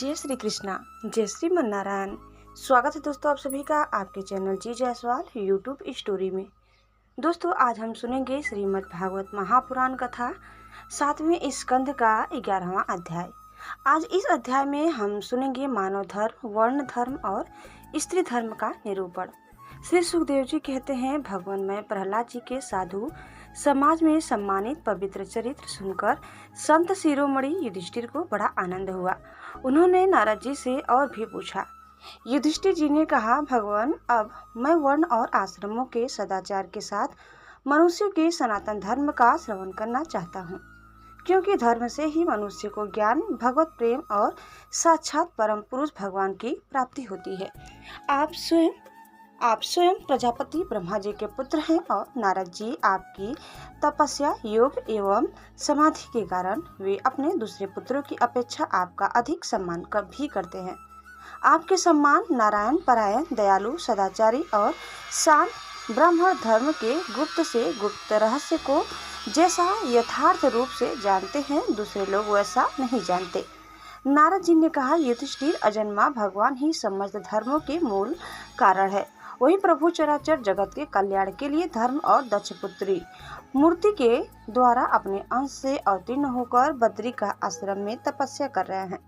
जय श्री कृष्णा, जय श्रीमन नारायण। स्वागत है दोस्तों आप सभी का आपके चैनल जी जायसवाल यूट्यूब स्टोरी में। दोस्तों आज हम सुनेंगे श्रीमद् भागवत महापुराण कथा 7वें स्कंद का 11वां अध्याय। आज इस अध्याय में हम सुनेंगे मानव धर्म, वर्ण धर्म और स्त्री धर्म का निरूपण। श्री सुखदेव जी कहते हैं, भगवान में प्रहलाद जी के साधु समाज में सम्मानित पवित्र चरित्र सुनकर संत शिरोमणि युधिष्ठिर को बड़ा आनंद हुआ। उन्होंने नारद जी से और भी पूछा। युधिष्ठिर जी ने कहा, भगवान अब मैं वर्ण और आश्रमों के सदाचार के साथ मनुष्य के सनातन धर्म का श्रवण करना चाहता हूँ, क्योंकि धर्म से ही मनुष्य को ज्ञान, भगवत प्रेम और साक्षात परम पुरुष भगवान की प्राप्ति होती है। आप स्वयं प्रजापति ब्रह्मा जी के पुत्र हैं और नारद जी आपकी तपस्या, योग एवं समाधि के कारण वे अपने दूसरे पुत्रों की अपेक्षा आपका अधिक सम्मान भी करते हैं। आपके सम्मान नारायण परायण, दयालु, सदाचारी और शांत ब्राह्मण धर्म के गुप्त से गुप्त रहस्य को जैसा यथार्थ रूप से जानते हैं, दूसरे लोग वैसा नहीं जानते। नारद जी ने कहा, युधिष्ठिर, अजन्मा भगवान ही समस्त धर्मों के मूल कारण है। वही प्रभु चराचर जगत के कल्याण के लिए धर्म और दक्ष पुत्री मूर्ति के द्वारा अपने अंश से अवतीर्ण होकर बद्री का आश्रम में तपस्या कर रहे हैं।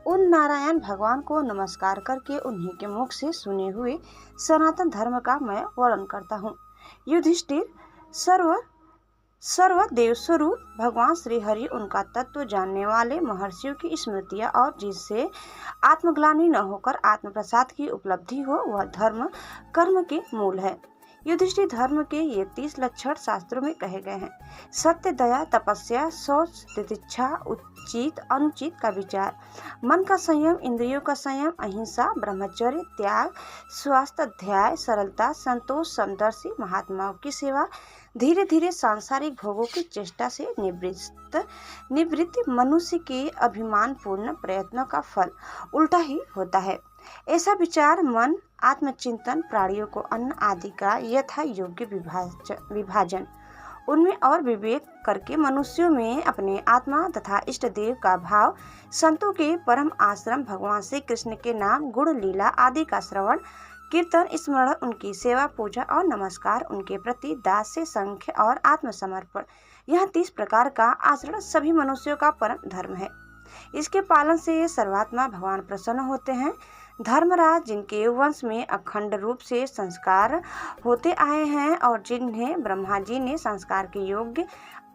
उन नारायण भगवान को नमस्कार करके उन्हीं के मुख से सुने हुए सनातन धर्म का मैं वर्णन करता हूँ। युधिष्ठिर, सर्व देव स्वरूप भगवान श्री हरि उनका तत्व जानने वाले महर्षियों की स्मृतियाँ और जिससे आत्मग्लानि न होकर आत्म प्रसाद की उपलब्धि हो, वह धर्म कर्म के मूल है। युधिष्ठिर, धर्म के ये 30 लक्षण शास्त्रों में कहे गए हैं। सत्य, दया, तपस्या, शौच, तितिक्षा, उचित अनुचित का विचार, मन का संयम, इंद्रियों का संयम, अहिंसा, ब्रह्मचर्य, त्याग, स्वास्थ्याध्याय, सरलता, संतोष, समदर्शी, महात्माओं की सेवा, धीरे धीरे सांसारिक भोगों की चेष्टा से निवृत्ति मनुष्य के अभिमानपूर्ण प्रयत्नों का फल उल्टा ही होता है। ऐसा विचार, मन, आत्मचिंतन, प्राणियों को अन्न आदि का यथा योग्य विभाजन, उनमें और विवेक करके मनुष्यों में अपने आत्मा तथा इष्ट देव का भाव, संतों के परम आश्रम, भगवान श्री कृष्ण के नाम, गुण, लीला आदि का श्रवण, कीर्तन, स्मरण, उनकी सेवा, पूजा और नमस्कार, उनके प्रति दास्य, संख्य और आत्मसमर्पण, यह 30 प्रकार का आचरण सभी मनुष्यों का परम धर्म है। इसके पालन से सर्वात्मा भगवान प्रसन्न होते हैं। धर्मराज, जिनके वंश में अखंड रूप से संस्कार होते आए हैं और जिन्हें ब्रह्मा जी ने संस्कार के योग्य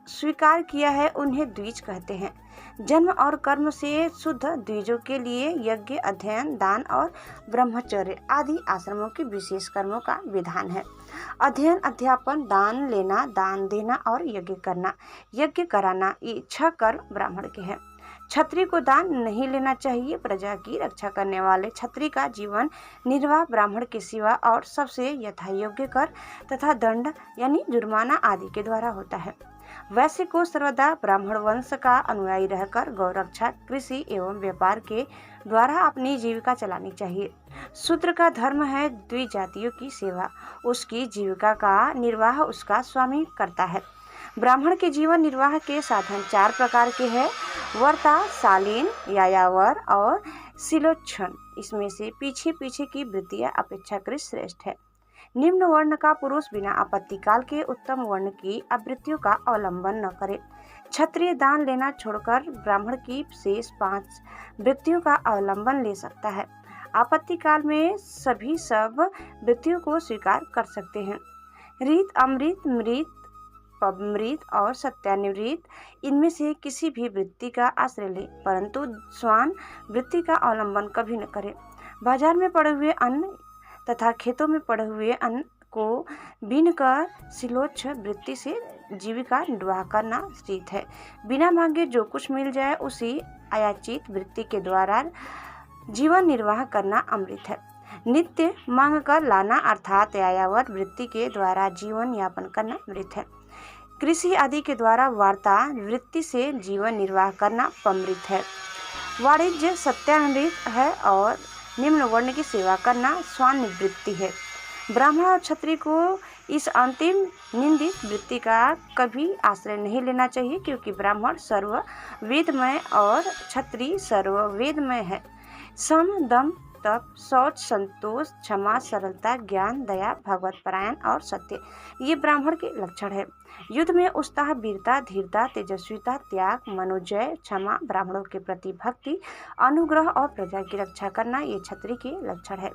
स्वीकार किया है, उन्हें द्विज कहते हैं। जन्म और कर्म से शुद्ध द्विजों के लिए यज्ञ, अध्ययन, दान और ब्रह्मचर्य आदि आश्रमों के विशेष कर्मों का विधान है। अध्ययन, अध्यापन, दान लेना, दान देना और यज्ञ करना, यज्ञ कराना, ये 6 कर्म ब्राह्मण के हैं। क्षत्रिय को दान नहीं लेना चाहिए। प्रजा की रक्षा करने वाले क्षत्रिय का जीवन निर्वाह ब्राह्मण के सिवा और सबसे यथायोग्य कर तथा दंड यानी जुर्माना आदि के द्वारा होता है। वैश्य को सर्वदा ब्राह्मण वंश का अनुयायी रहकर गौरक्षा, कृषि एवं व्यापार के द्वारा अपनी जीविका चलानी चाहिए। शूद्र का धर्म है द्विजातियों की सेवा, उसकी जीविका का निर्वाह उसका स्वामी करता है। ब्राह्मण के जीवन निर्वाह के साधन 4 प्रकार के हैं, वर्ता, शालीन, यायावर और शिलोच्छन। इसमें से पीछे की वृत्तियां अपेक्षाकृत श्रेष्ठ है। निम्न वर्ण का पुरुष बिना आपत्ति काल के उत्तम वर्ण की आवृत्तियों का अवलंबन न करे। क्षत्रिय दान लेना छोड़कर ब्राह्मण की शेष 5 वृत्तियों का अवलंबन ले सकता है। आपत्ति काल में सभी सब वृत्तियों को स्वीकार कर सकते हैं। रीत, अमृत, मृत, पमृत और सत्यानिवृत, इनमें से किसी भी वृत्ति का आश्रय ले, परंतु स्वान वृत्ति का अवलंबन कभी न करे। बाजार में पड़े हुए अन्न तथा खेतों में पड़े हुए अन्न को बीनकर शिलोच्छ वृत्ति से जीविका निर्वाह करना उचित है। बिना मांगे जो कुछ मिल जाए उसी अयाचित वृत्ति के द्वारा जीवन निर्वाह करना अमृत है। नित्य मांग कर लाना अर्थात यायावर वृत्ति के द्वारा जीवन यापन करना अमृत है। कृषि आदि के द्वारा वार्ता वृत्ति से जीवन निर्वाह करना पमृत है। वाणिज्य सत्यानृत है और निम्न वर्ण की सेवा करना स्वानिवृत्ति है। ब्राह्मण और क्षत्रिय को इस अंतिम निंदित वृत्ति का कभी आश्रय नहीं लेना चाहिए, क्योंकि ब्राह्मण सर्व वेदमय और क्षत्रिय सर्व वेदमय है। सम, दम, तप, शौच, संतोष, क्षमा, सरलता, ज्ञान, दया, भगवत परायण और सत्य ये ब्राह्मण के लक्षण है। युद्ध में उत्साह, वीरता, धीरता, तेजस्विता, त्याग, मनोजय, क्षमा, ब्राह्मणों के प्रति भक्ति, अनुग्रह और प्रजा की रक्षा करना ये क्षत्रिय के लक्षण है।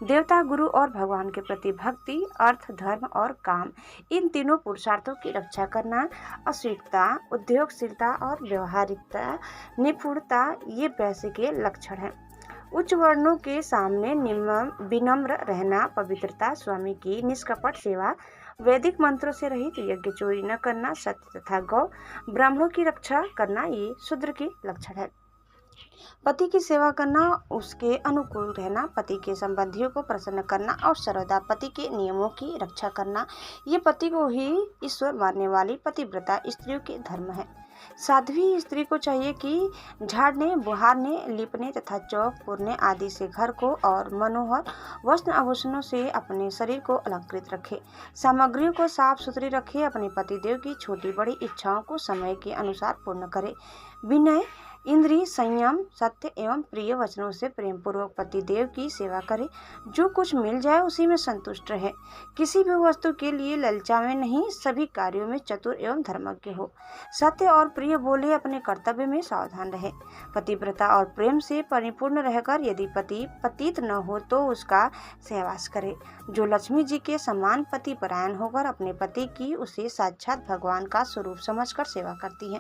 देवता, गुरु और भगवान के प्रति भक्ति, अर्थ, धर्म और काम इन तीनों पुरुषार्थों की रक्षा करना, अश्लीलता, उद्योगशीलता और व्यवहारिकता, निपुणता ये वैश्य के लक्षण हैं। उच्च वर्णों के सामने विनम्र रहना, पवित्रता, स्वामी की निष्कपट सेवा, वैदिक मंत्रों से रहित यज्ञ, चोरी न करना, सत्य तथा गौ, ब्राह्मणों की रक्षा करना ये शूद्र के लक्षण है। पति की सेवा करना, उसके अनुकूल रहना, पति के संबंधियों को प्रसन्न करना और सर्वदा पति के नियमों की रक्षा करना ये पति को ही ईश्वर मानने वाली पतिव्रता स्त्रियों के धर्म है। साध्वी स्त्री को चाहिए कि झाड़ने, बुहारने, लिपने तथा चौक पुरने आदि से घर को और मनोहर वस्त्र आभूषणों से अपने शरीर को अलंकृत रखे, सामग्रियों को साफ सुथरी रखे, अपने पतिदेव की छोटी बड़ी इच्छाओं को समय के अनुसार पूर्ण करे, विनय, इंद्रिय संयम, सत्य एवं प्रिय वचनों से प्रेम पूर्वक पतिदेव की सेवा करे, जो कुछ मिल जाए उसी में संतुष्ट रहे, किसी भी वस्तु के लिए ललचावे नहीं, सभी कार्यों में चतुर एवं धर्मज्ञ हो, सत्य और प्रिय बोले, अपने कर्तव्य में सावधान रहे, पतिव्रता और प्रेम से परिपूर्ण रहकर यदि पति पतित न हो तो उसका सहवास करे, जो लक्ष्मी जी के समान पति परायण होकर अपने पति की उसे साक्षात भगवान का स्वरूप समझकर सेवा करती है,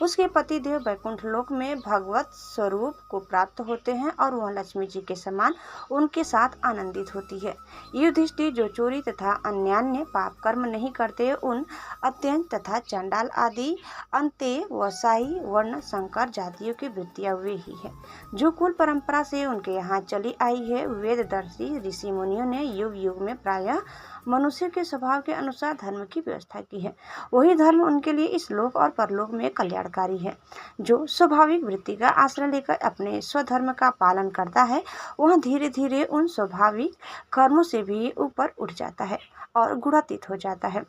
उसके पति देव वैकुंठ लोक में भगवत स्वरूप को प्राप्त होते हैं और वह लक्ष्मी जी के समान उनके साथ आनंदित होती है। युधिष्ठिर जो चोरी तथा अन्यान्य पाप कर्म नहीं करते, उन अत्यंत तथा चंडाल आदि अंत्य वसाई वर्ण संकर जातियों की वृत्तियां वे ही है, जो कुल परंपरा से उनके यहाँ चली आई है। वेददर्शी ऋषि मुनियों ने युग युग में प्रायः मनुष्य के स्वभाव के अनुसार धर्म की व्यवस्था की है, वही धर्म उनके लिए इस लोक और परलोक में कल्याणकारी है। जो स्वाभाविक वृत्ति का आश्रय लेकर अपने स्वधर्म का पालन करता है, वह धीरे धीरे उन स्वाभाविक कर्मों से भी ऊपर उठ जाता है और गुणातीत हो जाता है।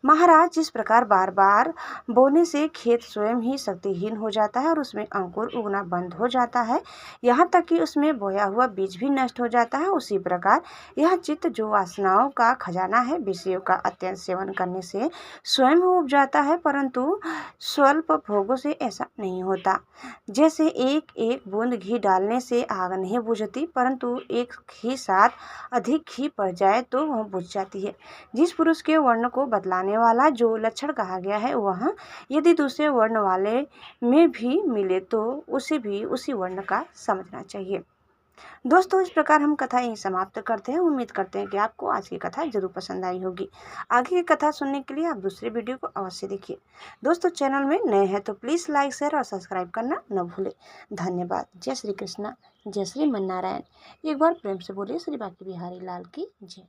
महाराज, जिस प्रकार बार बार बोने से खेत स्वयं ही शक्तिहीन हो जाता है और उसमें अंकुर उगना बंद हो जाता है, यहाँ तक कि उसमें बोया हुआ बीज भी नष्ट हो जाता है, उसी प्रकार यह चित्त जो वासनाओं का खजाना है, विषयों का अत्यंत सेवन करने से स्वयं उब जाता है, परंतु स्वल्प भोगों से ऐसा नहीं होता। जैसे एक एक बूंद घी डालने से आग नहीं बुझती, परंतु एक ही साथ अधिक घी पड़ जाए तो वह बुझ जाती है। जिस पुरुष के वर्ण को बतलाने वाला जो लक्षण कहा गया है, वह यदि दूसरे वर्ण वाले में भी मिले तो उसे भी उसी वर्ण का समझना चाहिए। दोस्तों, इस प्रकार हम कथा यहीं समाप्त करते हैं। उम्मीद करते हैं कि आपको आज की कथा जरूर पसंद आई होगी। आगे की कथा सुनने के लिए आप दूसरे वीडियो को अवश्य देखिए। दोस्तों, चैनल में नए हैं तो प्लीज़ लाइक, शेयर और सब्सक्राइब करना न भूलें। धन्यवाद। जय श्री कृष्णा, जय श्री मन नारायण। एक बार प्रेम से बोलिए श्री बांके बिहारी लाल की जय।